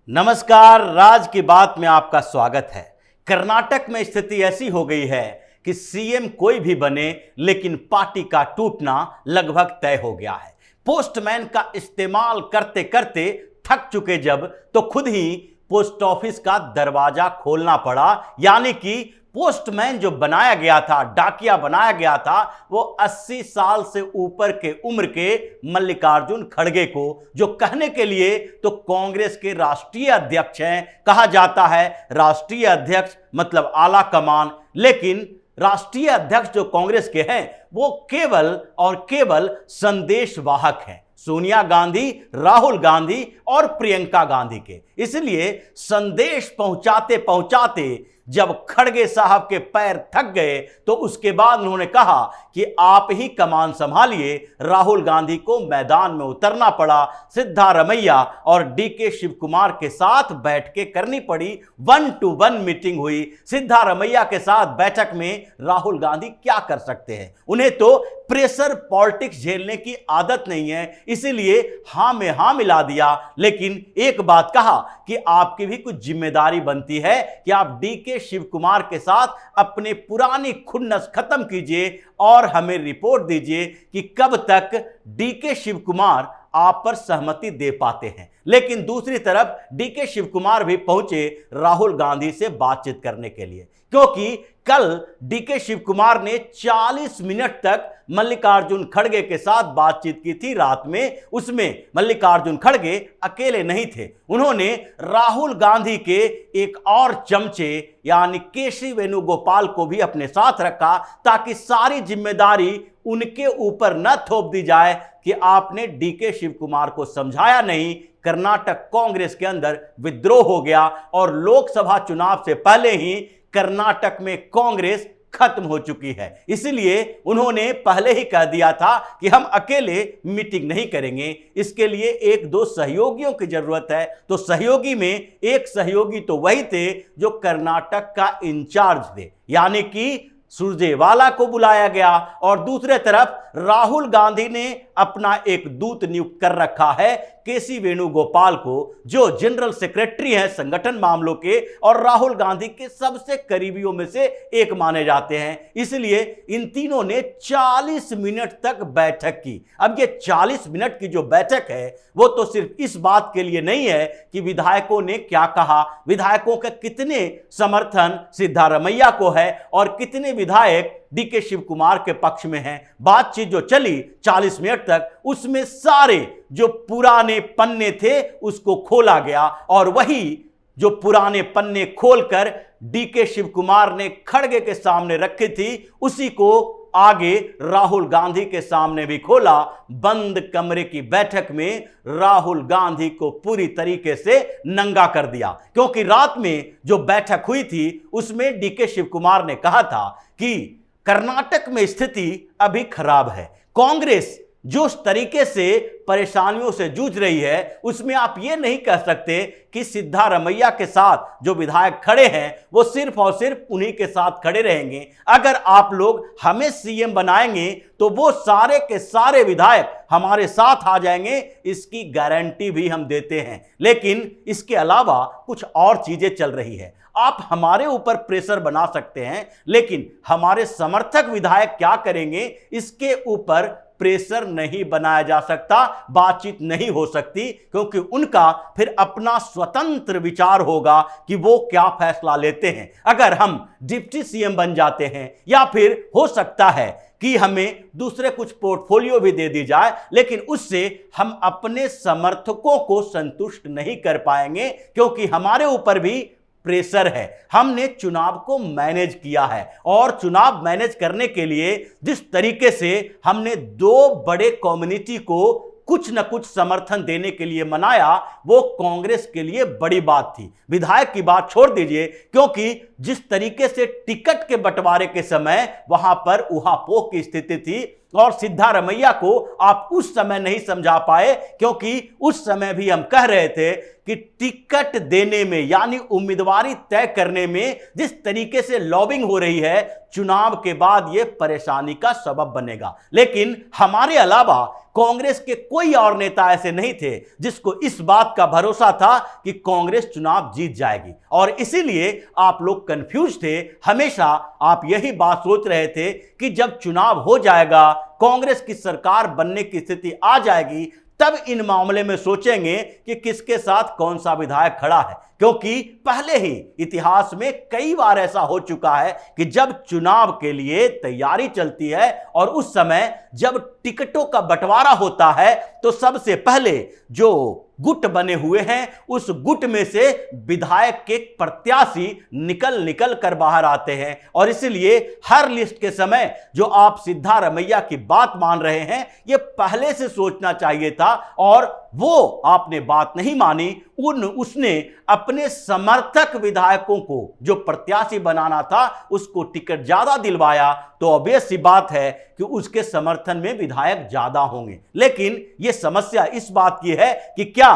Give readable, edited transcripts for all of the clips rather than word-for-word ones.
नमस्कार, राज की बात में आपका स्वागत है। कर्नाटक में स्थिति ऐसी हो गई है कि सीएम कोई भी बने, लेकिन पार्टी का टूटना लगभग तय हो गया है। पोस्टमैन का इस्तेमाल करते करते थक चुके जब, तो खुद ही पोस्ट ऑफिस का दरवाजा खोलना पड़ा। यानी कि पोस्टमैन जो बनाया गया था, डाकिया बनाया गया था, वो 80 साल से ऊपर के उम्र के मल्लिकार्जुन खड़गे को, जो कहने के लिए तो कांग्रेस के राष्ट्रीय अध्यक्ष हैं, कहा जाता है राष्ट्रीय अध्यक्ष मतलब आला कमान, लेकिन राष्ट्रीय अध्यक्ष जो कांग्रेस के हैं वो केवल और केवल संदेशवाहक हैं, सोनिया गांधी, राहुल गांधी और प्रियंका गांधी के। इसलिए संदेश पहुंचाते पहुंचाते जब खड़गे साहब के पैर थक गए, तो उसके बाद उन्होंने कहा कि आप ही कमान संभालिए। राहुल गांधी को मैदान में उतरना पड़ा। सिद्धारमैया और डीके शिव कुमार के साथ बैठकें करनी पड़ी। 1-to-1 मीटिंग हुई। सिद्धारमैया के साथ बैठक में राहुल गांधी क्या कर सकते हैं? उन्हें तो प्रेशर पॉलिटिक्स झेलने की आदत नहीं है, इसीलिए हां में हां मिला दिया। लेकिन एक बात कहा कि आपकी भी कुछ जिम्मेदारी बनती है कि आप डीके शिव कुमार के साथ अपने पुरानी खुन्नस खत्म कीजिए और हमें रिपोर्ट दीजिए कि कब तक डीके शिव कुमार आप पर सहमति दे पाते हैं। लेकिन दूसरी तरफ डीके शिव कुमार भी पहुंचे राहुल गांधी से बातचीत करने के लिए, क्योंकि कल डीके शिव कुमार ने 40 मिनट तक मल्लिकार्जुन खड़गे के साथ बातचीत की थी रात में। उसमें मल्लिकार्जुन खड़गे अकेले नहीं थे, उन्होंने राहुल गांधी के एक और चमचे यानी केसी वेणुगोपाल को भी अपने साथ रखा, ताकि सारी जिम्मेदारी उनके ऊपर न थोप दी जाए कि आपने डीके शिव कुमार को समझाया नहीं। कर्नाटक कांग्रेस के अंदर विद्रोह हो गया और लोकसभा चुनाव से पहले ही कर्नाटक में कांग्रेस खत्म हो चुकी है। इसलिए उन्होंने पहले ही कह दिया था कि हम अकेले मीटिंग नहीं करेंगे, इसके लिए 1-2 सहयोगियों की जरूरत है। तो सहयोगी में एक सहयोगी तो वही थे जो कर्नाटक का इंचार्ज थे, यानी कि सुरजेवाला को बुलाया गया। और दूसरे तरफ राहुल गांधी ने अपना एक दूत नियुक्त कर रखा है केसी वेणुगोपाल को, जो जनरल सेक्रेटरी हैं संगठन मामलों के और राहुल गांधी के सबसे करीबियों में से एक माने जाते हैं। इसलिए इन तीनों ने 40 मिनट तक बैठक की। अब ये 40 मिनट की जो बैठक है वो तो सिर्फ इस बात के लिए नहीं है कि विधायकों ने क्या कहा, विधायकों का कितने समर्थन सिद्धारमैया को है और कितने विधायक डीके शिव कुमार के पक्ष में हैं। बातचीत जो चली 40 मिनट तक, उसमें सारे जो पुराने पन्ने थे उसको खोला गया, और वही जो पुराने पन्ने खोलकर डीके शिव कुमार ने खड़गे के सामने रखी थी, उसी को आगे राहुल गांधी के सामने भी खोला। बंद कमरे की बैठक में राहुल गांधी को पूरी तरीके से नंगा कर दिया, क्योंकि रात में जो बैठक हुई थी उसमें डीके शिव कुमार ने कहा था कि कर्नाटक में स्थिति अभी खराब है। कांग्रेस जो उस तरीके से परेशानियों से जूझ रही है, उसमें आप ये नहीं कह सकते कि सिद्धारमैया के साथ जो विधायक खड़े हैं वो सिर्फ और सिर्फ उन्हीं के साथ खड़े रहेंगे। अगर आप लोग हमें सीएम बनाएंगे तो वो सारे के सारे विधायक हमारे साथ आ जाएंगे, इसकी गारंटी भी हम देते हैं। लेकिन इसके अलावा कुछ और चीजें चल रही है। आप हमारे ऊपर प्रेशर बना सकते हैं, लेकिन हमारे समर्थक विधायक क्या करेंगे इसके ऊपर प्रेशर नहीं बनाया जा सकता, बातचीत नहीं हो सकती, क्योंकि उनका फिर अपना स्वतंत्र विचार होगा कि वो क्या फैसला लेते हैं। अगर हम डिप्टी सीएम बन जाते हैं या फिर हो सकता है कि हमें दूसरे कुछ पोर्टफोलियो भी दे दी जाए, लेकिन उससे हम अपने समर्थकों को संतुष्ट नहीं कर पाएंगे, क्योंकि हमारे ऊपर भी प्रेशर है। हमने चुनाव को मैनेज किया है और चुनाव मैनेज करने के लिए जिस तरीके से हमने 2 बड़े कम्युनिटी को कुछ न कुछ समर्थन देने के लिए मनाया, वो कांग्रेस के लिए बड़ी बात थी। विधायक की बात छोड़ दीजिए, क्योंकि जिस तरीके से टिकट के बंटवारे के समय वहां पर उहापोह की स्थिति थी, और सिद्धारमैया को आप उस समय नहीं समझा पाए, क्योंकि उस समय भी हम कह रहे थे कि टिकट देने में यानी उम्मीदवारी तय करने में जिस तरीके से लॉबिंग हो रही है, चुनाव के बाद यह परेशानी का सबब बनेगा। लेकिन हमारे अलावा कांग्रेस के कोई और नेता ऐसे नहीं थे जिसको इस बात का भरोसा था कि कांग्रेस चुनाव जीत जाएगी, और इसीलिए आप लोग कंफ्यूज थे। हमेशा आप यही बात सोच रहे थे कि जब चुनाव हो जाएगा, कांग्रेस की सरकार बनने की स्थिति आ जाएगी, तब इन मामले में सोचेंगे कि किसके साथ कौन सा विधायक खड़ा है, क्योंकि पहले ही इतिहास में कई बार ऐसा हो चुका है कि जब चुनाव के लिए तैयारी चलती है और उस समय जब टिकटों का बंटवारा होता है, तो सबसे पहले जो गुट बने हुए हैं उस गुट में से विधायक के प्रत्याशी निकल कर बाहर आते हैं। और इसलिए हर लिस्ट के समय जो आप सिद्धारमैया की बात मान रहे हैं, यह पहले से सोचना चाहिए था, और वो आपने बात नहीं मानी। उसने अपने समर्थक विधायकों को जो प्रत्याशी बनाना था उसको टिकट ज्यादा दिलवाया, तो ऑब्वियस सी बात है कि उसके समर्थन में विधायक ज्यादा होंगे। लेकिन यह समस्या इस बात की है कि क्या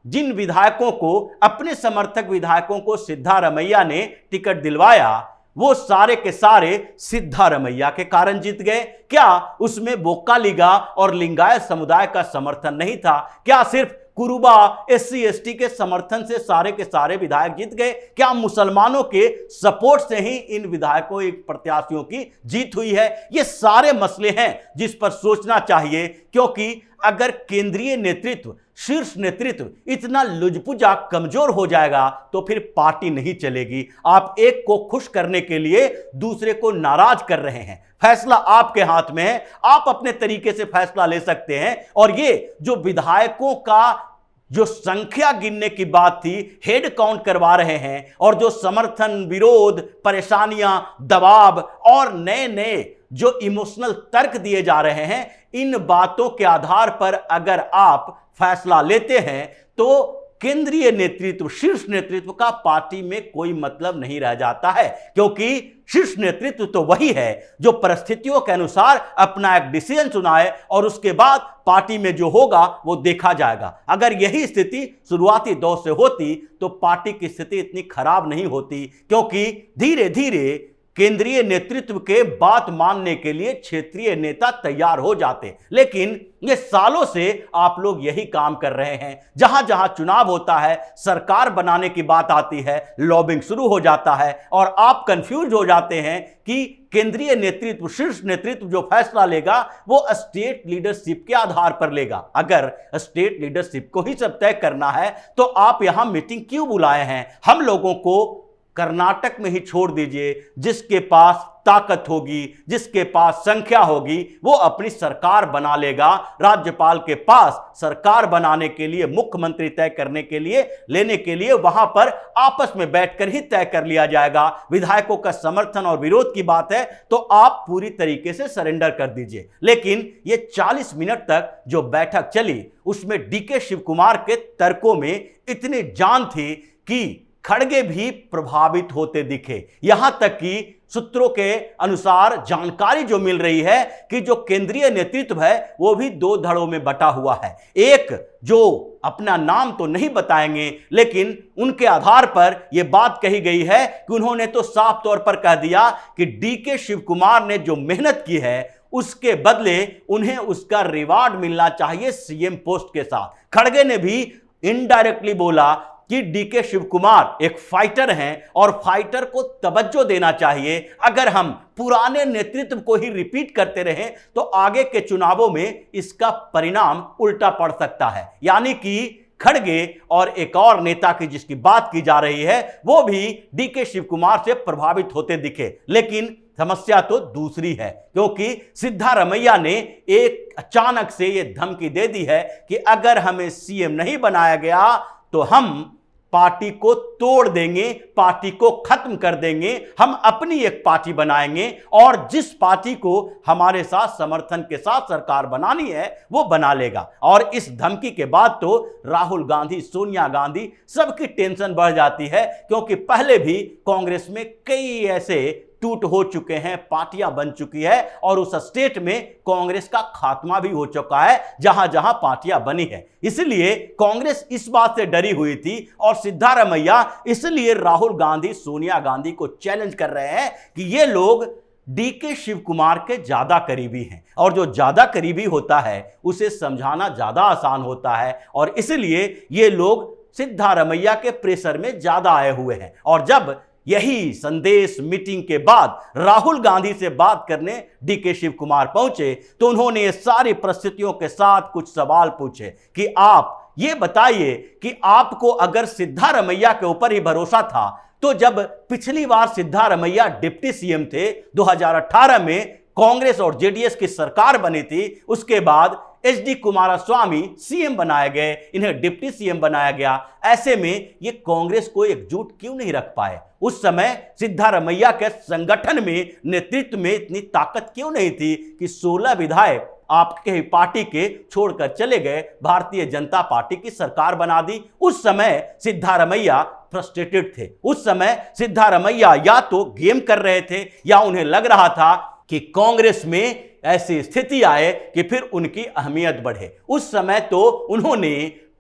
जिन विधायकों को, अपने समर्थक विधायकों को सिद्धारमैया ने टिकट दिलवाया, वो सारे के सारे सिद्धारमैया के कारण जीत गए? क्या उसमें बोकालीगा और लिंगायत समुदाय का समर्थन नहीं था? क्या सिर्फ कुरुबा SC ST के समर्थन से सारे के सारे विधायक जीत गए? क्या मुसलमानों के सपोर्ट से ही इन विधायकों, एक प्रत्याशियों की जीत हुई है? ये सारे मसले हैं जिस पर सोचना चाहिए, क्योंकि अगर केंद्रीय नेतृत्व, शीर्ष नेतृत्व इतना लुजपुजा कमजोर हो जाएगा तो फिर पार्टी नहीं चलेगी। आप एक को खुश करने के लिए दूसरे को नाराज कर रहे हैं। फैसला आपके हाथ में है, आप अपने तरीके से फैसला ले सकते हैं। और ये जो विधायकों का जो संख्या गिनने की बात थी, हेड काउंट करवा रहे हैं, और जो समर्थन, विरोध, परेशानियां, दबाव और नए नए जो इमोशनल तर्क दिए जा रहे हैं, इन बातों के आधार पर अगर आप फैसला लेते हैं तो केंद्रीय नेतृत्व, शीर्ष नेतृत्व का पार्टी में कोई मतलब नहीं रह जाता है, क्योंकि शीर्ष नेतृत्व तो वही है जो परिस्थितियों के अनुसार अपना एक डिसीजन सुनाए और उसके बाद पार्टी में जो होगा वो देखा जाएगा। अगर यही स्थिति शुरुआती दौर से होती तो पार्टी की स्थिति इतनी खराब नहीं होती, क्योंकि धीरे धीरे केंद्रीय नेतृत्व के बात मानने के लिए क्षेत्रीय नेता तैयार हो जाते। लेकिन ये सालों से आप लोग यही काम कर रहे हैं। जहां जहां चुनाव होता है, सरकार बनाने की बात आती है, लॉबिंग शुरू हो जाता है और आप कंफ्यूज हो जाते हैं कि केंद्रीय नेतृत्व, शीर्ष नेतृत्व जो फैसला लेगा वो स्टेट लीडरशिप के आधार पर लेगा। अगर स्टेट लीडरशिप को ही सब तय करना है तो आप यहां मीटिंग क्यों बुलाए हैं? हम लोगों को कर्नाटक में ही छोड़ दीजिए। जिसके पास ताकत होगी, जिसके पास संख्या होगी, वो अपनी सरकार बना लेगा। राज्यपाल के पास सरकार बनाने के लिए, मुख्यमंत्री तय करने के लिए, लेने के लिए वहां पर आपस में बैठकर ही तय कर लिया जाएगा। विधायकों का समर्थन और विरोध की बात है तो आप पूरी तरीके से सरेंडर कर दीजिए। लेकिन ये 40 मिनट तक जो बैठक चली उसमें DK शिव कुमार के तर्कों में इतनी जान थी कि खड़गे भी प्रभावित होते दिखे। यहां तक कि सूत्रों के अनुसार जानकारी जो मिल रही है कि जो केंद्रीय नेतृत्व है वो भी 2 धड़ों में बटा हुआ है। एक जो अपना नाम तो नहीं बताएंगे, लेकिन उनके आधार पर यह बात कही गई है कि उन्होंने तो साफ तौर पर कह दिया कि DK शिव कुमार ने जो मेहनत की है उसके बदले उन्हें उसका रिवार्ड मिलना चाहिए CM पोस्ट के साथ। खड़गे ने भी इनडायरेक्टली बोला कि DK शिव कुमार एक फाइटर हैं और फाइटर को तवज्जो देना चाहिए। अगर हम पुराने नेतृत्व को ही रिपीट करते रहें तो आगे के चुनावों में इसका परिणाम उल्टा पड़ सकता है। यानी कि खड़गे और एक और नेता की जिसकी बात की जा रही है वो भी DK शिव कुमार से प्रभावित होते दिखे। लेकिन समस्या तो दूसरी है, क्योंकि सिद्धारमैया ने एक अचानक से यह धमकी दे दी है कि अगर हमें CM नहीं बनाया गया तो हम पार्टी को तोड़ देंगे, पार्टी को खत्म कर देंगे, हम अपनी एक पार्टी बनाएंगे और जिस पार्टी को हमारे साथ समर्थन के साथ सरकार बनानी है वो बना लेगा। और इस धमकी के बाद तो राहुल गांधी, सोनिया गांधी सबकी टेंशन बढ़ जाती है, क्योंकि पहले भी कांग्रेस में कई ऐसे टूट हो चुके हैं, पार्टियां बन चुकी है और उस स्टेट में कांग्रेस का खात्मा भी हो चुका है जहां जहां पार्टियां बनी है। इसलिए कांग्रेस इस बात से डरी हुई थी और सिद्धारमैया इसलिए राहुल गांधी, सोनिया गांधी को चैलेंज कर रहे हैं कि ये लोग डीके शिव कुमार के ज्यादा करीबी हैं और जो ज्यादा करीबी होता है उसे समझाना ज्यादा आसान होता है और इसलिए ये लोग सिद्धारमैया के प्रेशर में ज्यादा आए हुए हैं। और जब यही संदेश मीटिंग के बाद राहुल गांधी से बात करने डीके शिव कुमार पहुंचे तो उन्होंने ये सारी परिस्थितियों के साथ कुछ सवाल पूछे कि आप ये बताइए कि आपको अगर सिद्धारमैया के ऊपर ही भरोसा था तो जब पिछली बार सिद्धारमैया डिप्टी सीएम थे 2018 में कांग्रेस और जेडीएस की सरकार बनी थी, उसके बाद एचडी कुमारस्वामी सीएम बनाए गए, इन्हें डिप्टी सीएम बनाया गया। ऐसे में ये कांग्रेस को एकजुट क्यों नहीं रख पाए? उस समय सिद्धारमैया के संगठन में, नेतृत्व में इतनी ताकत क्यों नहीं थी कि 16 विधायक आपके ही पार्टी के छोड़कर चले गए, भारतीय जनता पार्टी की सरकार बना दी? उस समय सिद्धारमैया फ्रस्ट्रेटेड थे। उस समय सिद्धारमैया या तो गेम कर रहे थे या उन्हें लग रहा था कि कांग्रेस में ऐसी स्थिति आए कि फिर उनकी अहमियत बढ़े। उस समय तो उन्होंने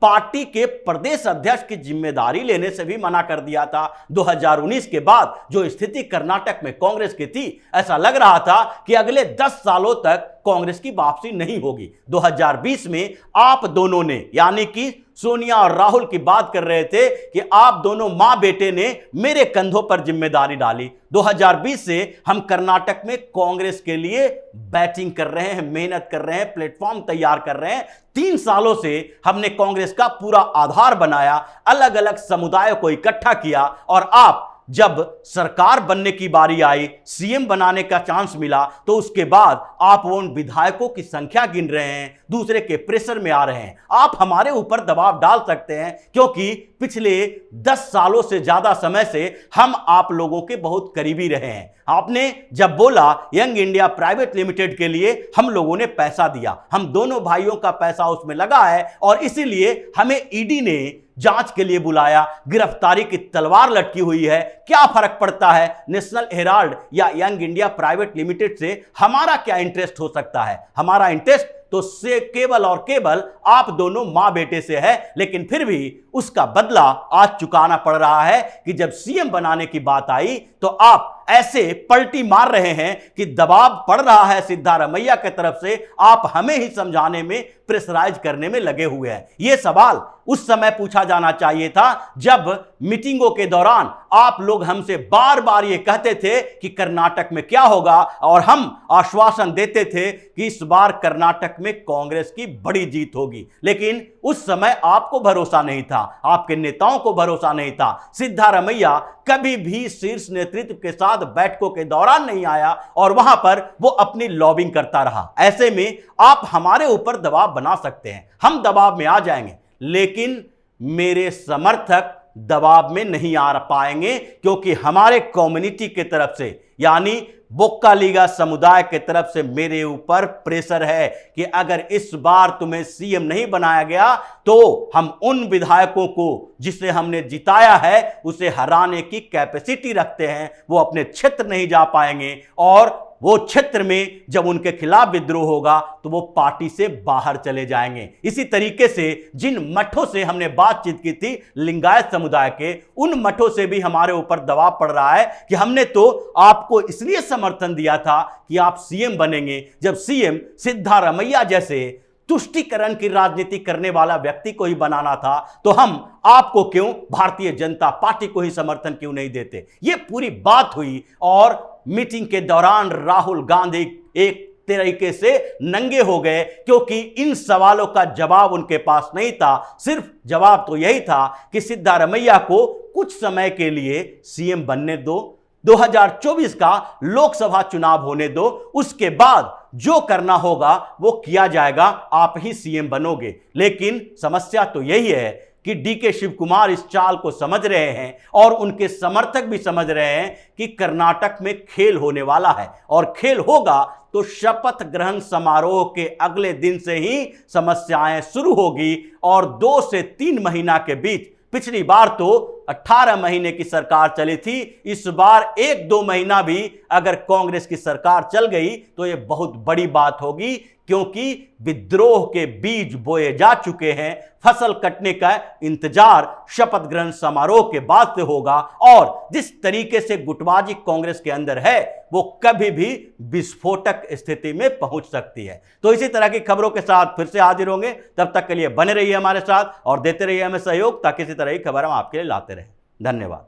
पार्टी के प्रदेश अध्यक्ष की जिम्मेदारी लेने से भी मना कर दिया था। 2019 के बाद जो स्थिति कर्नाटक में कांग्रेस की थी, ऐसा लग रहा था कि अगले 10 सालों तक कांग्रेस की वापसी नहीं होगी। 2020 में आप दोनों ने, यानी कि सोनिया और राहुल की बात कर रहे थे कि आप दोनों मां बेटे ने मेरे कंधों पर जिम्मेदारी डाली। 2020 से हम कर्नाटक में कांग्रेस के लिए बैटिंग कर रहे हैं, मेहनत कर रहे हैं, प्लेटफॉर्म तैयार कर रहे हैं। 3 सालों से हमने कांग्रेस का पूरा आधार बनाया, अलग अलग समुदायों को इकट्ठा किया और आप जब सरकार बनने की बारी आई, सीएम बनाने का चांस मिला, तो उसके बाद आप उन विधायकों की संख्या गिन रहे हैं, दूसरे के प्रेशर में आ रहे हैं। आप हमारे ऊपर दबाव डाल सकते हैं क्योंकि पिछले 10 सालों से ज्यादा समय से हम आप लोगों के बहुत करीबी रहे हैं। आपने जब बोला यंग इंडिया प्राइवेट लिमिटेड के लिए हम लोगों ने पैसा दिया, हम दोनों भाइयों का पैसा उसमें लगा है और इसीलिए हमें ईडी ने जांच के लिए बुलाया, गिरफ्तारी की तलवार लटकी हुई है। क्या फर्क पड़ता है नेशनल हेराल्ड या यंग इंडिया प्राइवेट लिमिटेड से? हमारा क्या इंटरेस्ट हो सकता है? हमारा इंटरेस्ट तो से केवल और केवल आप दोनों मां बेटे से है, लेकिन फिर भी उसका बदला आज चुकाना पड़ रहा है कि जब सीएम बनाने की बात आई तो आप ऐसे पलटी मार रहे हैं कि दबाव पड़ रहा है सिद्धारमैया की तरफ से, आप हमें ही समझाने में, प्रेशराइज करने में लगे हुए हैं। यह सवाल उस समय पूछा जाना चाहिए था जब मीटिंगों के दौरान आप लोग हमसे बार बार ये कहते थे कि कर्नाटक में क्या होगा और हम आश्वासन देते थे कि इस बार कर्नाटक में कांग्रेस की बड़ी जीत होगी। लेकिन उस समय आपको भरोसा नहीं था, आपके नेताओं को भरोसा नहीं था। सिद्धारमैया कभी भी शीर्ष नेतृत्व के साथ बैठकों के दौरान नहीं आया और वहां पर वो अपनी लॉबिंग करता रहा। ऐसे में आप हमारे ऊपर दबाव बना सकते हैं, हम दबाव में आ जाएंगे, लेकिन मेरे समर्थक दबाव में नहीं आ पाएंगे क्योंकि हमारे कम्युनिटी के तरफ से, यानी बोक्कालीगा समुदाय के तरफ से मेरे ऊपर प्रेशर है कि अगर इस बार तुम्हें सीएम नहीं बनाया गया तो हम उन विधायकों को जिसे हमने जिताया है उसे हराने की कैपेसिटी रखते हैं। वो अपने क्षेत्र नहीं जा पाएंगे और वो क्षेत्र में जब उनके खिलाफ विद्रोह होगा तो वो पार्टी से बाहर चले जाएंगे। इसी तरीके से जिन मठों से हमने बातचीत की थी लिंगायत समुदाय के, उन मठों से भी हमारे ऊपर दबाव पड़ रहा है कि हमने तो आपको इसलिए समर्थन दिया था कि आप सीएम बनेंगे, जब सीएम सिद्धारमैया जैसे तुष्टीकरण की राजनीति करने वाला व्यक्ति को ही बनाना था तो हम आपको क्यों, भारतीय जनता पार्टी को ही समर्थन क्यों नहीं देते? ये पूरी बात हुई और मीटिंग के दौरान राहुल गांधी एक तरीके से नंगे हो गए क्योंकि इन सवालों का जवाब उनके पास नहीं था। सिर्फ जवाब तो यही था कि सिद्धारमैया को कुछ समय के लिए सीएम बनने दो, 2024 का लोकसभा चुनाव होने दो, उसके बाद जो करना होगा वो किया जाएगा, आप ही सीएम बनोगे। लेकिन समस्या तो यही है कि डीके शिव कुमार इस चाल को समझ रहे हैं और उनके समर्थक भी समझ रहे हैं कि कर्नाटक में खेल होने वाला है और खेल होगा तो शपथ ग्रहण समारोह के अगले दिन से ही समस्याएं शुरू होगी और 2 से 3 महीना के बीच, पिछली बार तो 18 महीने की सरकार चली थी, इस बार 1-2 महीना भी अगर कांग्रेस की सरकार चल गई तो यह बहुत बड़ी बात होगी, क्योंकि विद्रोह के बीज बोए जा चुके हैं। फसल कटने का इंतजार शपथ ग्रहण समारोह के बाद से होगा, और जिस तरीके से गुटबाजी कांग्रेस के अंदर है वो कभी भी विस्फोटक स्थिति में पहुंच सकती है। तो इसी तरह की खबरों के साथ फिर से हाजिर होंगे, तब तक के लिए बने रहिए हमारे साथ और देते रहिए हमें सहयोग, ताकि इसी तरह की खबर हम आपके लिए लाते रहें। धन्यवाद।